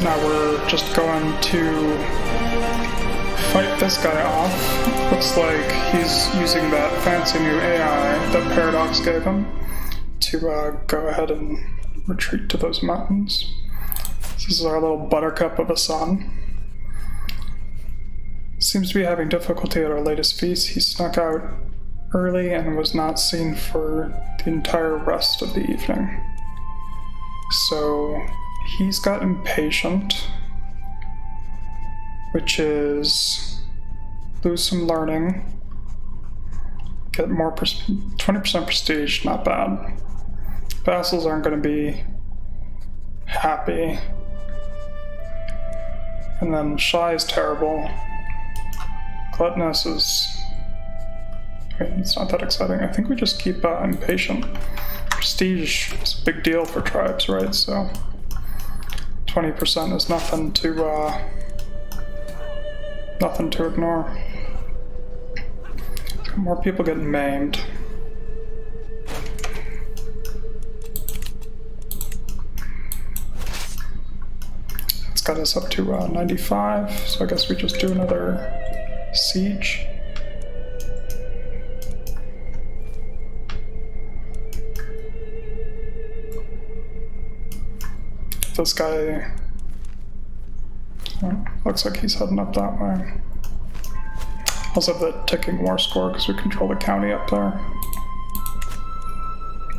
Now we're just going to fight this guy off. Looks like he's using that fancy new AI that Paradox gave him to go ahead and retreat to those mountains. This is our little buttercup of a son. Seems to be having difficulty at our latest feast. He snuck out early and was not seen for the entire rest of the evening. So he's got impatient, which is lose some learning, get more 20% prestige, not bad. Vassals aren't going to be happy. And then shy is terrible. Gluttonous is, I mean, it's not that exciting. I think we just keep impatient. Prestige is a big deal for tribes, right? So 20% is nothing to ignore. More people getting maimed. It's got us up to 95, so I guess we just do another siege. This guy looks like he's heading up that way. Also have the ticking war score because we control the county up there.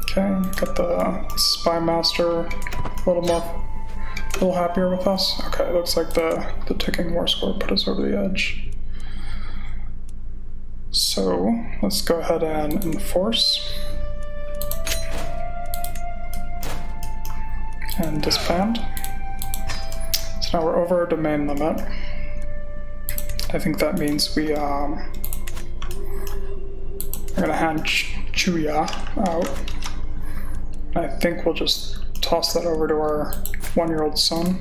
Okay, got the spy master a little happier with us. Okay, looks like the ticking war score put us over the edge. So let's go ahead and enforce and disband. So now we're over our domain limit. I think that means we're gonna hand Chuya out. I think we'll just toss that over to our 1-year-old son.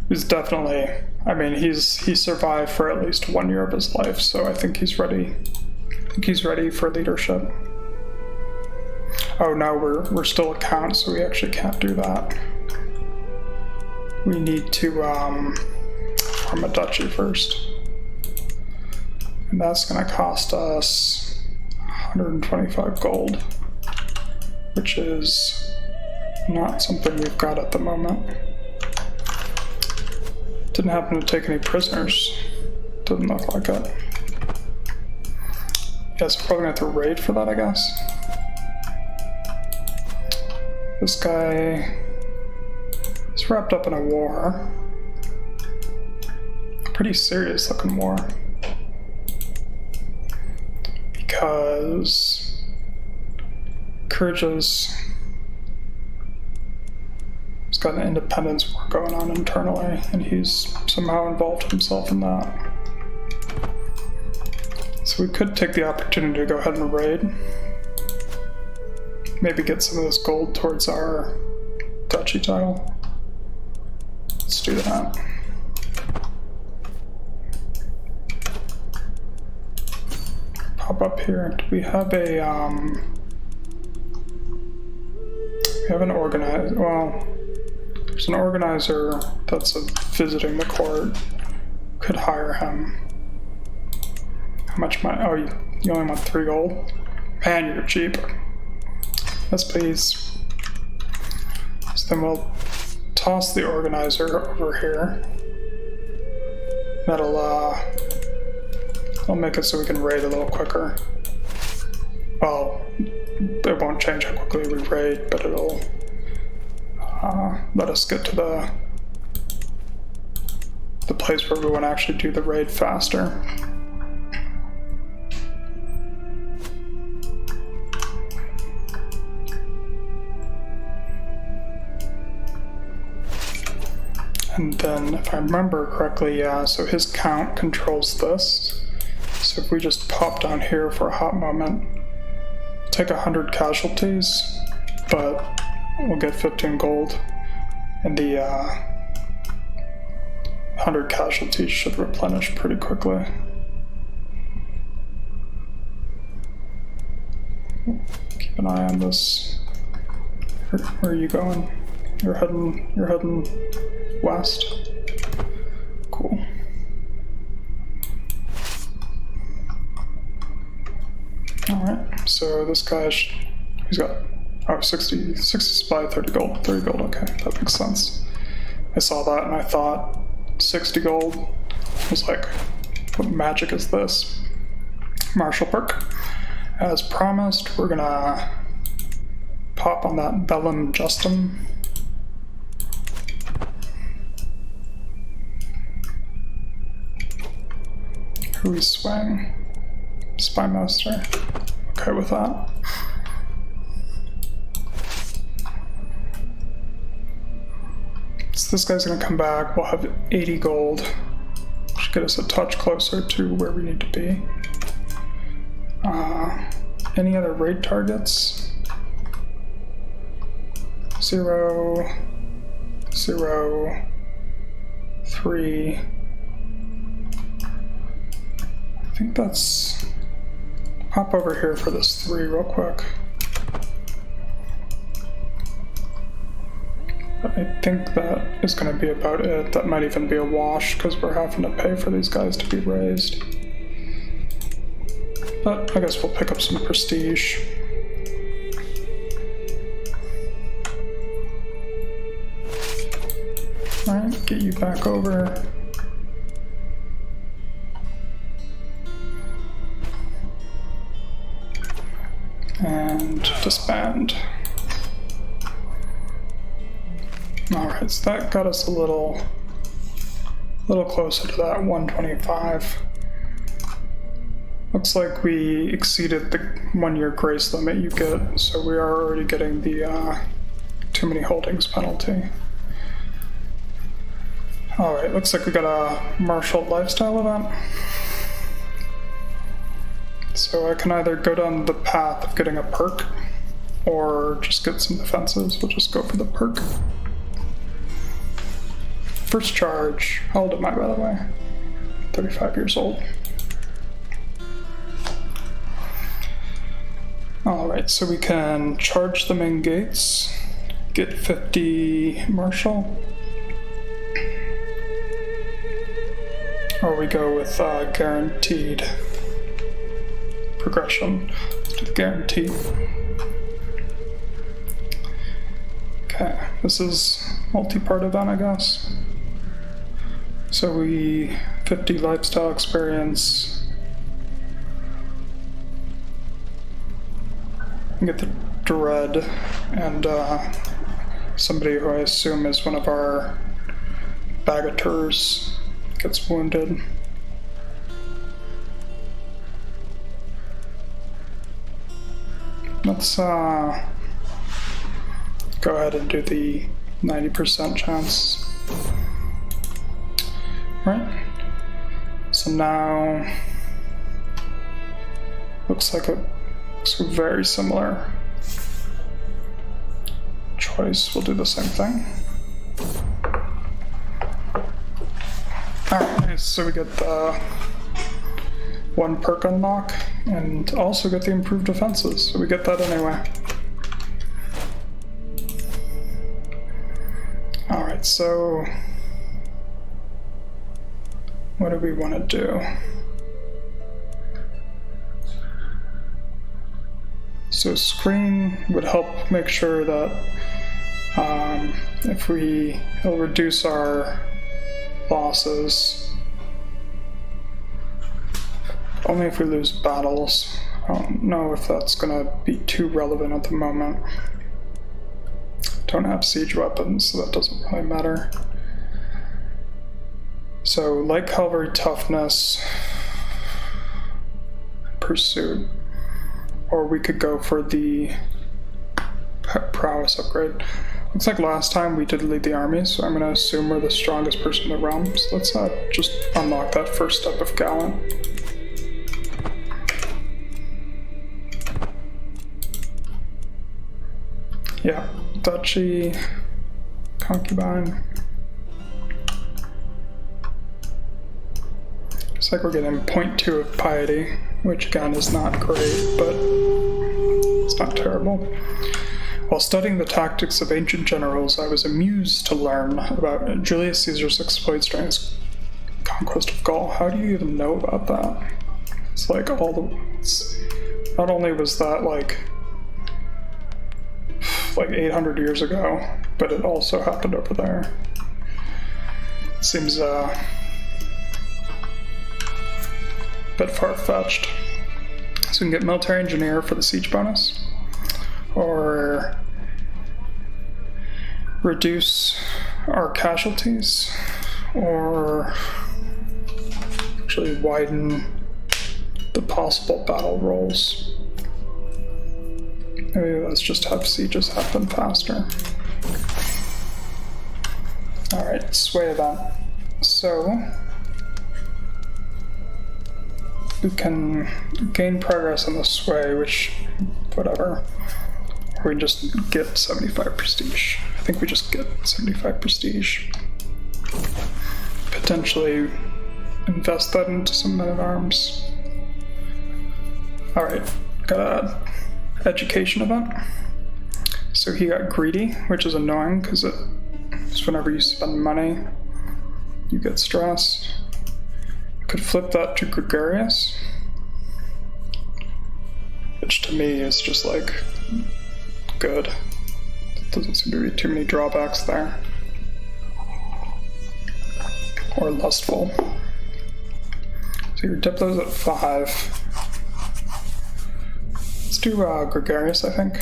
He's definitely, I mean, he survived for at least 1 year of his life, so I think he's ready. I think he's ready for leadership. Oh no, we're still a count, so we actually can't do that. We need to form a duchy first. And that's gonna cost us 125 gold, which is not something we've got at the moment. Didn't happen to take any prisoners. Doesn't look like it. Yeah, so probably gonna have to raid for that, I guess. This guy is wrapped up in a war. A pretty serious looking war. Because Kurja's got an independence war going on internally, and he's somehow involved himself in that. So we could take the opportunity to go ahead and raid. Maybe get some of this gold towards our duchy title. Let's do that. Pop up here. Do we have a we have an organizer? Well, there's an organizer that's visiting the court. Could hire him. How much money? Oh, you only want 3 gold? Man, you're cheap. Yes, please. So then we'll toss the organizer over here. That'll make it so we can raid a little quicker. Well, it won't change how quickly we raid, but it'll let us get to the place where we want to actually do the raid faster. And then, if I remember correctly, yeah, so his count controls this. So if we just pop down here for a hot moment, take 100 casualties, but we'll get 15 gold, and the 100 casualties should replenish pretty quickly. Keep an eye on this. Where are you going? You're heading west. Cool. Alright, so this guy, he's got, 60 supply, 30 gold. 30 gold, okay, that makes sense. I saw that and I thought, 60 gold. I was like, what magic is this? Martial perk. As promised, we're gonna pop on that Bellum Justum. Who is swaying? Spymaster. Okay with that. So this guy's gonna come back. We'll have 80 gold. Should get us a touch closer to where we need to be. Any other raid targets? 0, 0, 3. I think that's... Hop over here for this 3 real quick. I think that is going to be about it. That might even be a wash because we're having to pay for these guys to be raised. But I guess we'll pick up some prestige. Alright, get you back over. And disband. Alright, so that got us a little closer to that 125. Looks like we exceeded the 1-year grace limit you get, so we are already getting the too many holdings penalty. Alright, looks like we got a martial lifestyle event. So I can either go down the path of getting a perk, or just get some defenses. We'll just go for the perk. First charge. How old am I, by the way? 35 years old. Alright, so we can charge the main gates, get 50 martial, or we go with guaranteed progression. Let's do the guaranteed. Okay, this is multi-part event, I guess. So we 50 lifestyle experience. Get the dread and somebody who I assume is one of our bagateurs gets wounded. Let's go ahead and do the 90% chance. Right. So now looks like it looks very similar. Choice, we'll do the same thing. Alright, so we get the 1 perk unlock and also get the improved defenses, so we get that anyway. Alright, so what do we want to do? So screen would help make sure that if it'll reduce our losses. Only if we lose battles. I don't know if that's gonna be too relevant at the moment. Don't have siege weapons, so that doesn't really matter. So light cavalry toughness, pursuit. Or we could go for the prowess upgrade. Looks like last time we did lead the army, so I'm going to assume we're the strongest person in the realm. So let's just unlock that first step of Gallant. Yeah, Duchy, Concubine. Looks like we're getting 0.2 of piety, which again is not great, but it's not terrible. While studying the tactics of ancient generals, I was amused to learn about Julius Caesar's exploits during his conquest of Gaul. How do you even know about that? It's like not only was that like 800 years ago, but it also happened over there. It seems a bit far-fetched. So we can get military engineer for the siege bonus, or reduce our casualties, or actually widen the possible battle rolls. Maybe let's just have sieges happen faster. Alright, sway event. So we can gain progress on the sway, which, whatever. Or we just get 75 prestige. I think we just get 75 prestige. Potentially invest that into some men-at-arms. Alright, got an education event. So he got greedy, which is annoying because it's whenever you spend money, you get stressed. Could flip that to gregarious, which to me is just like good. Doesn't seem to be too many drawbacks there. Or lustful. So you dip those at 5. Let's do gregarious, I think.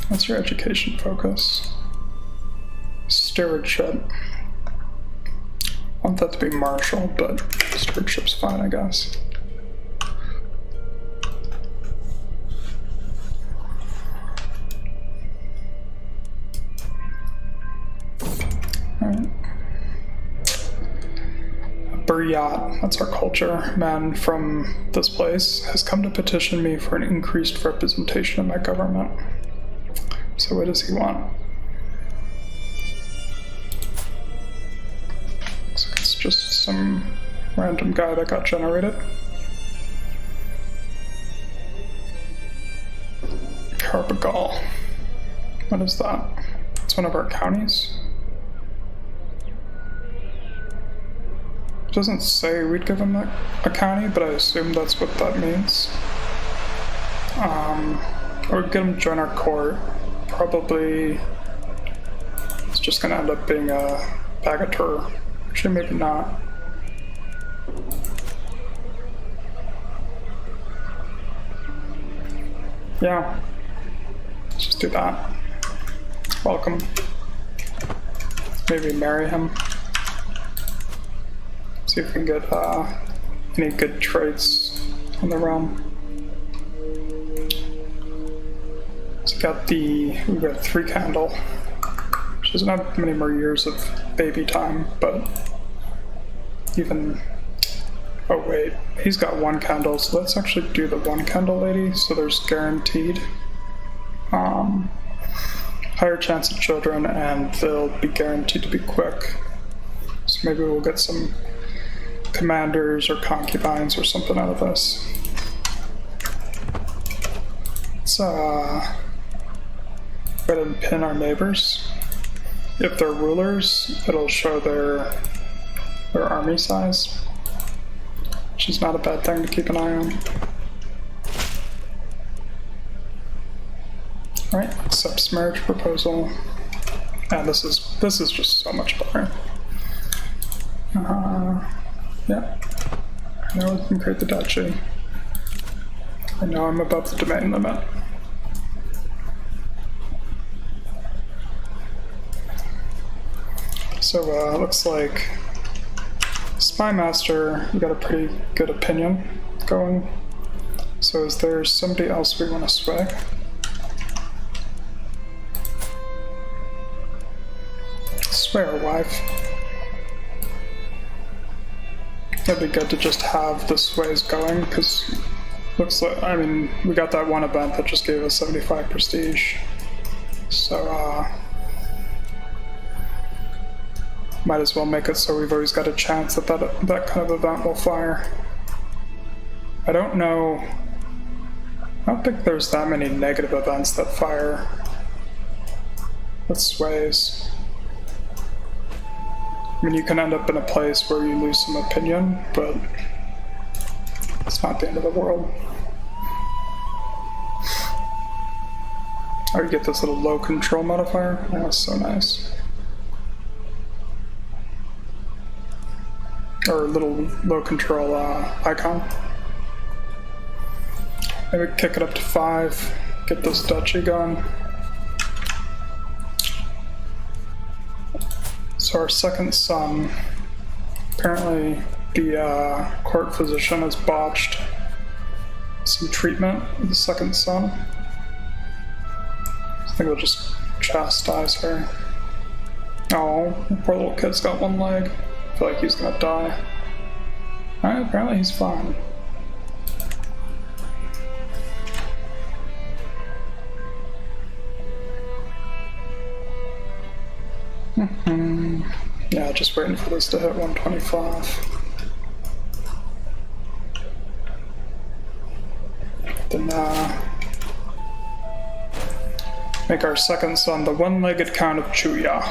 What's your education focus? Stewardship. I want that to be martial, but stewardship's fine, I guess. Alright. Buryat, that's our culture. Man from this place has come to petition me for an increased representation of my government. So what does he want? So it's just some random guy that got generated. Carbagal. What is that? It's one of our counties. It doesn't say we'd give him a county, but I assume that's what that means. Or get him to join our court. Probably it's just gonna end up being a bagateur. Actually, maybe not. Yeah, let's just do that. Welcome. Maybe marry him. See if we can get any good traits in the realm. So we've got 3 candle, which doesn't have many more years of baby time, but even, oh wait, he's got 1 candle, so let's actually do the 1 candle lady, so there's guaranteed higher chance of children, and they'll be guaranteed to be quick. So maybe we'll get some commanders or concubines or something out of this. Let's go ahead and pin our neighbors. If they're rulers, it'll show their army size, which is not a bad thing to keep an eye on. Alright, accepts marriage proposal. And this is just so much better. Yeah. Now we can create the duchy. I know I'm above the domain limit. So looks like Spy Master, we got a pretty good opinion going. So is there somebody else we want to sway? Sway our wife. It'd be good to just have the sways going, because looks like, I mean, we got that one event that just gave us 75 prestige. So, might as well make it so we've always got a chance that that kind of event will fire. I don't know. I don't think there's that many negative events that fire with sways. I mean, you can end up in a place where you lose some opinion, but it's not the end of the world. Oh, you get this little low control modifier? Oh, that's so nice. Or little low control icon. Maybe kick it up to 5, get this duchy going. So our second son, apparently the court physician has botched some treatment with the second son. I think we'll just chastise her. Oh, poor little kid's got one leg. I feel like he's gonna die. Alright, apparently he's fine. Yeah, just waiting for this to hit 125. Then make our second son the one-legged Count of Chuya.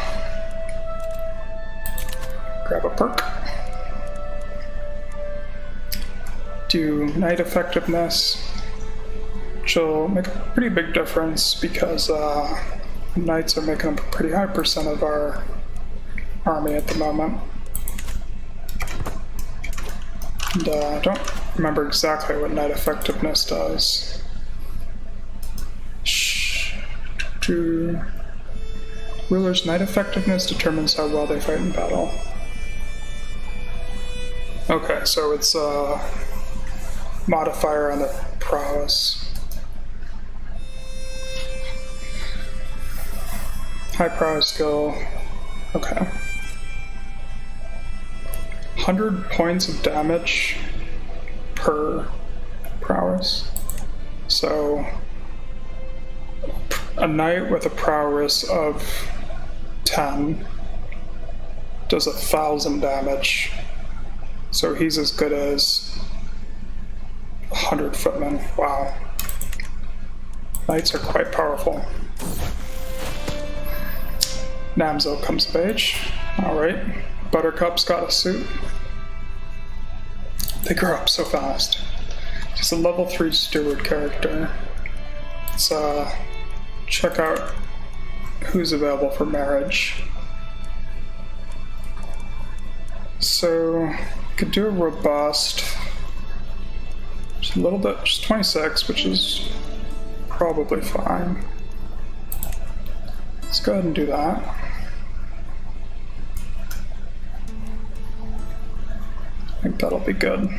Grab a perk. Do Knight Effectiveness, which will make a pretty big difference because Knights are making up a pretty high percent of our army at the moment. And I don't remember exactly what Knight Effectiveness does. Ruler's Knight Effectiveness determines how well they fight in battle. Okay, so it's a modifier on the prowess. High prowess skill. Okay. 100 points of damage per prowess. So a knight with a prowess of 10 does 1,000 damage. So he's as good as 100 footmen. Wow. Knights are quite powerful. Namzo comes of age. Alright. Buttercup's got a suit. They grow up so fast. She's a level 3 steward character. Let's check out who's available for marriage. So, could do a robust. Just a little bit, just 26, which is probably fine. Let's go ahead and do that. I think that'll be good.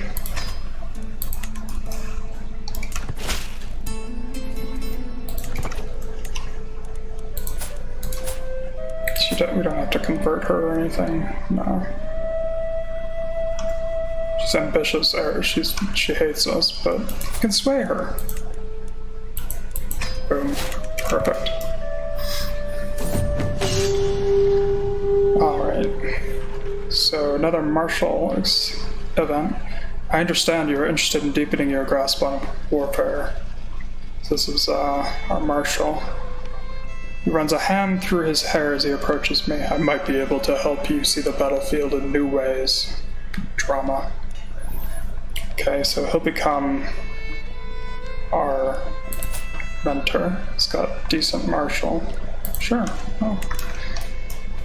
We don't have to convert her or anything. No. She's ambitious, or she hates us, but you can sway her. Boom. Perfect. Alright. So another martial event. I understand you are interested in deepening your grasp on warfare. So this is our marshal. He runs a hand through his hair as he approaches me. I might be able to help you see the battlefield in new ways. Drama. Okay, so he'll become our mentor. He's got decent martial. Sure. Oh.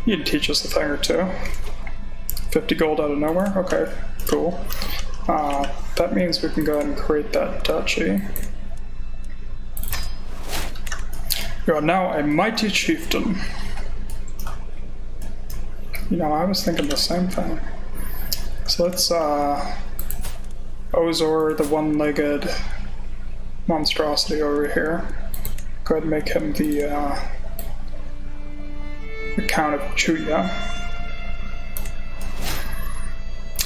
You can teach us a thing or two. 50 gold out of nowhere? Okay, cool. That means we can go ahead and create that duchy. You are now a mighty chieftain. You know, I was thinking the same thing. So let's, Ozor, the one-legged monstrosity over here. Go ahead and make him the Count of Chuya.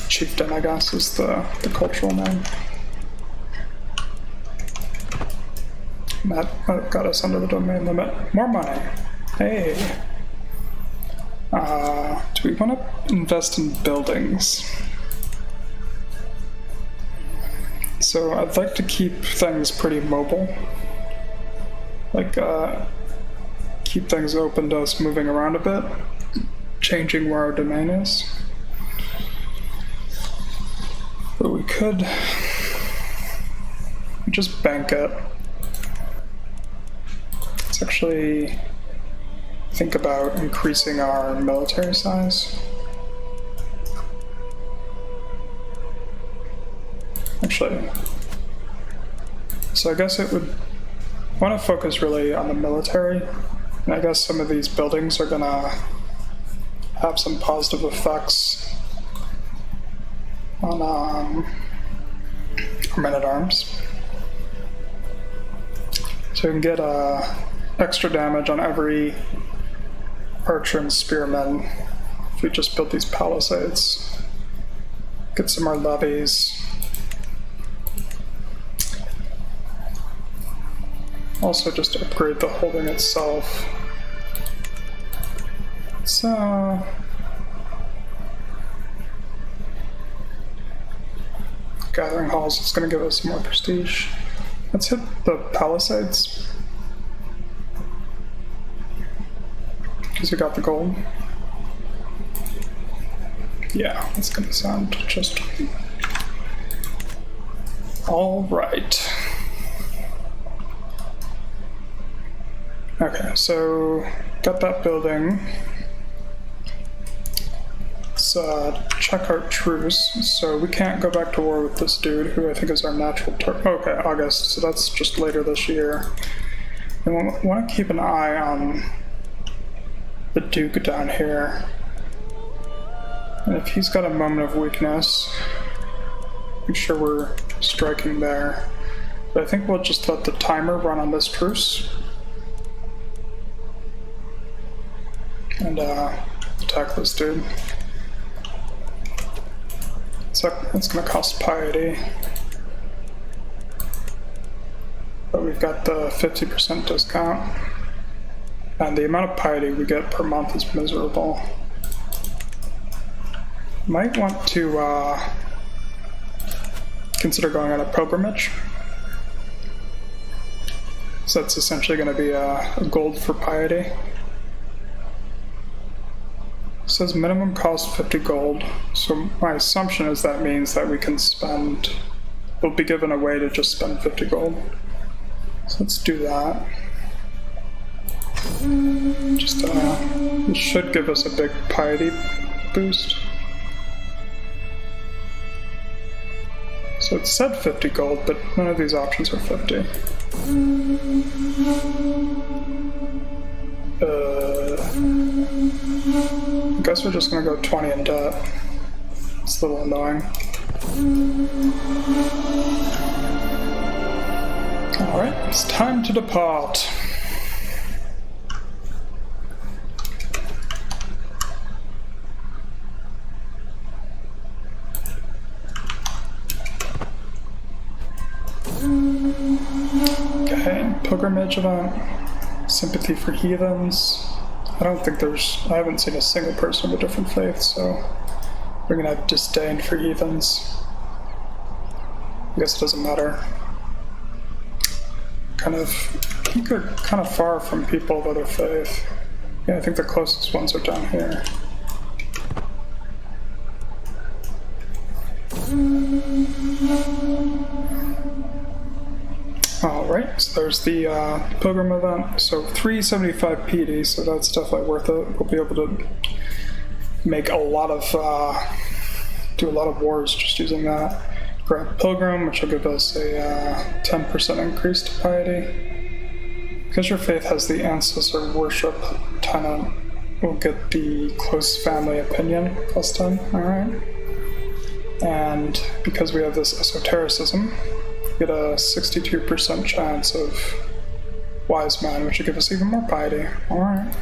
Chieftain, I guess, is the cultural name. That got us under the domain limit. More money. Hey. Do we want to invest in buildings? So I'd like to keep things pretty mobile. Like, keep things open to us moving around a bit, changing where our domain is. But we could just bank it. Let's actually think about increasing our military size. Actually, so I guess it would want to focus really on the military, and I guess some of these buildings are gonna have some positive effects on our men-at-arms. So we can get extra damage on every archer and spearman if we just build these palisades. Get some more levies. Also just upgrade the holding itself. So gathering halls is going to give us some more prestige. Let's hit the palisades, because we got the gold. Yeah, that's going to sound just all right. Okay, so got that building. Let's check our truce. So we can't go back to war with this dude, who I think is our natural target. Okay, August, so that's just later this year. And we want to keep an eye on the Duke down here. And if he's got a moment of weakness, make sure we're striking there. But I think we'll just let the timer run on this truce. And attack this dude. So it's gonna cost piety. But we've got the 50% discount. And the amount of piety we get per month is miserable. Might want to consider going on a pilgrimage. So that's essentially gonna be a gold for piety. It says minimum cost 50 gold, so my assumption is that means that we can spend, we'll be given a way to just spend 50 gold. So let's do that. Just, this should give us a big piety boost. So it said 50 gold, but none of these options are 50. I guess we're just gonna go 20 in debt. It's a little annoying. Alright, it's time to depart. Okay, pilgrimage event. Sympathy for heathens. I don't think I haven't seen a single person of a different faith, so we're gonna have disdain for heathens. I guess it doesn't matter. I think they're kind of far from people of other faith. Yeah, I think the closest ones are down here. Alright, so there's the pilgrim event. So 375 PD, so that's definitely worth it. We'll be able to make a lot of, do a lot of wars just using that. Grab pilgrim, which will give us a 10% increase to piety. Because your faith has the ancestor worship tenant, we'll get the close family opinion plus 10, alright. And because we have this esotericism, get a 62% chance of wise man, which will give us even more piety. Alright.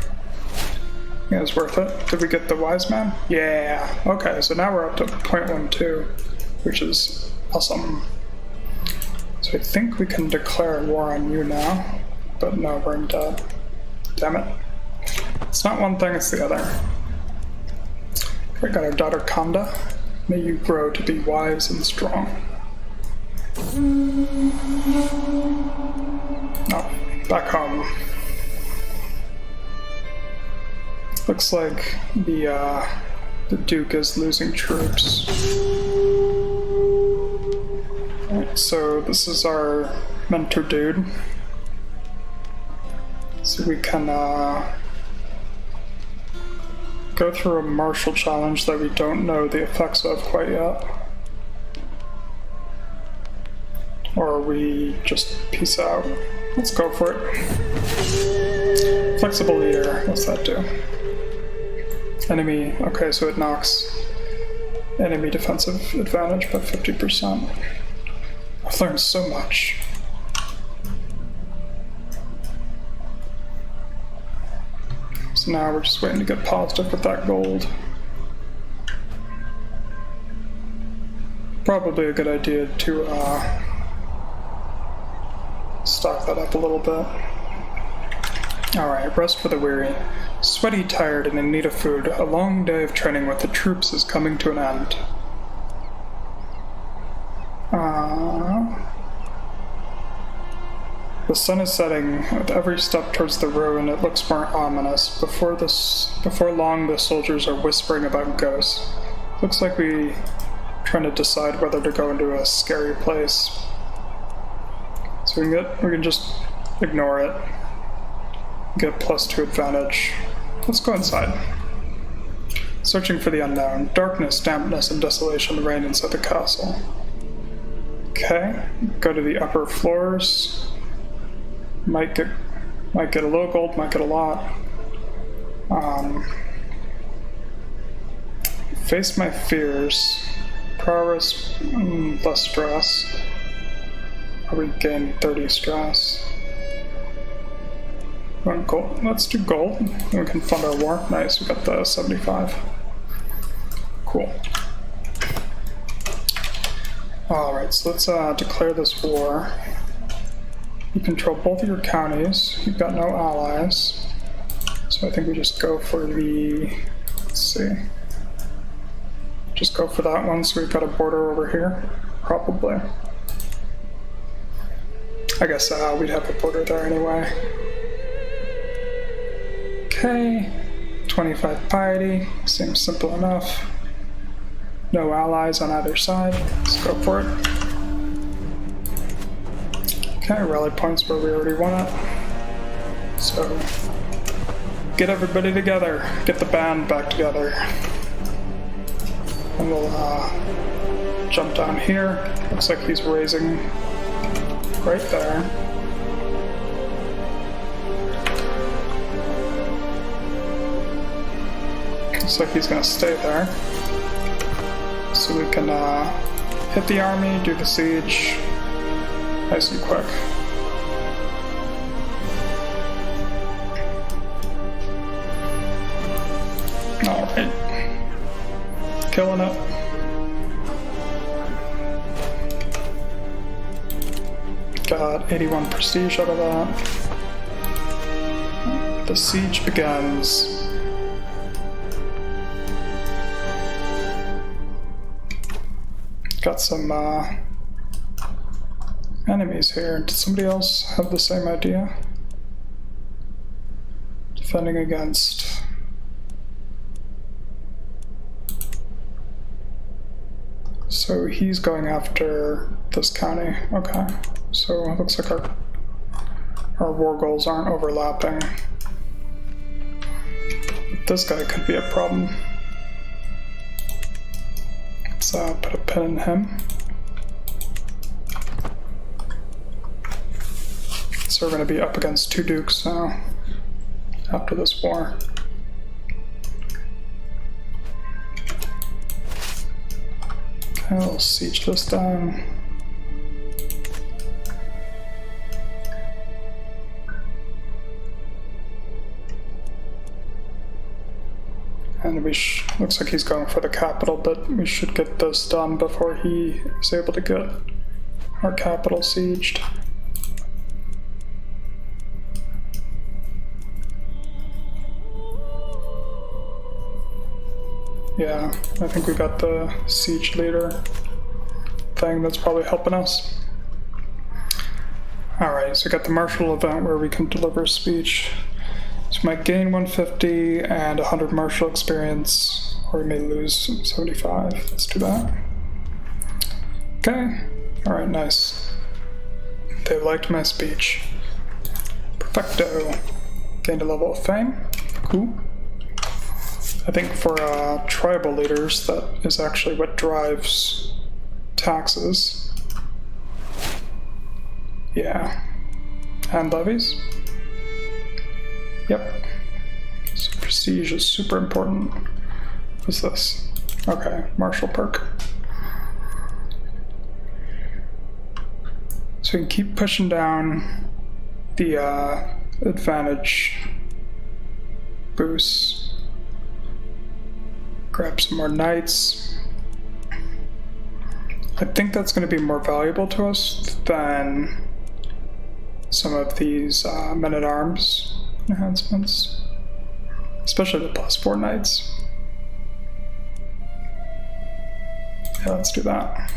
Yeah, it's worth it. Did we get the wise man? Yeah. Okay, so now we're up to 0.12, which is awesome. So I think we can declare war on you now, but no, we're in debt. Damn it. It's not one thing, it's the other. We got our daughter Kanda. May you grow to be wise and strong. Oh, back home. Looks like the Duke is losing troops. Alright, so this is our mentor dude. So we can go through a martial challenge that we don't know the effects of quite yet. Or we just peace out. Let's go for it. Flexible leader, what's that do? Enemy, okay, so it knocks enemy defensive advantage by 50%. I've learned so much. So now we're just waiting to get positive with that gold. Probably a good idea to stock that up a little bit. Alright, rest for the weary. Sweaty, tired, and in need of food, a long day of training with the troops is coming to an end. The sun is setting. With every step towards the ruin, it looks more ominous. Before long, the soldiers are whispering about ghosts. Looks like we're trying to decide whether to go into a scary place. So we can just ignore it. Get +2 advantage. Let's go inside. Searching for the unknown. Darkness, dampness, and desolation reign inside the castle. Okay, go to the upper floors. Might get a little gold, might get a lot. Face my fears. Prowess, less stress. Probably gain 30 stress. Gold. Let's do gold. We can fund our war. Nice, we got the 75. Cool. Alright, so let's declare this war. You control both of your counties. You've got no allies. So I think we just go for the... Let's see. Just go for that one, so we've got a border over here. Probably. I guess we'd have a border there anyway. Okay, 25 piety, seems simple enough. No allies on either side, let's go for it. Okay, rally points where we already won it. So, get everybody together, get the band back together. And we'll jump down here, looks like he's raising right there. Looks like he's gonna stay there. So we can hit the army, do the siege, nice and quick. Alright. Killing it. Got 81 prestige out of that. The siege begins. Got some enemies here. Did somebody else have the same idea? Defending against... So he's going after this county. Okay. So it looks like our war goals aren't overlapping. But this guy could be a problem. Let's put a pin in him. So we're going to be up against 2 dukes now after this war. Okay, we'll siege this down. And looks like he's going for the capital, but we should get this done before he is able to get our capital sieged. Yeah, I think we got the siege leader thing that's probably helping us. Alright, so we got the martial event where we can deliver a speech. So we might gain 150 and 100 martial experience, or we may lose 75. Let's do that. Okay. Alright, nice. They liked my speech. Perfecto. Gained a level of fame. Cool. I think for tribal leaders, that is actually what drives taxes. Yeah. And levies. Yep. So prestige is super important. What's this? Okay, martial perk. So we can keep pushing down the advantage boosts. Grab some more knights. I think that's going to be more valuable to us than some of these men-at-arms enhancements, especially the +4 knights. Yeah, let's do that.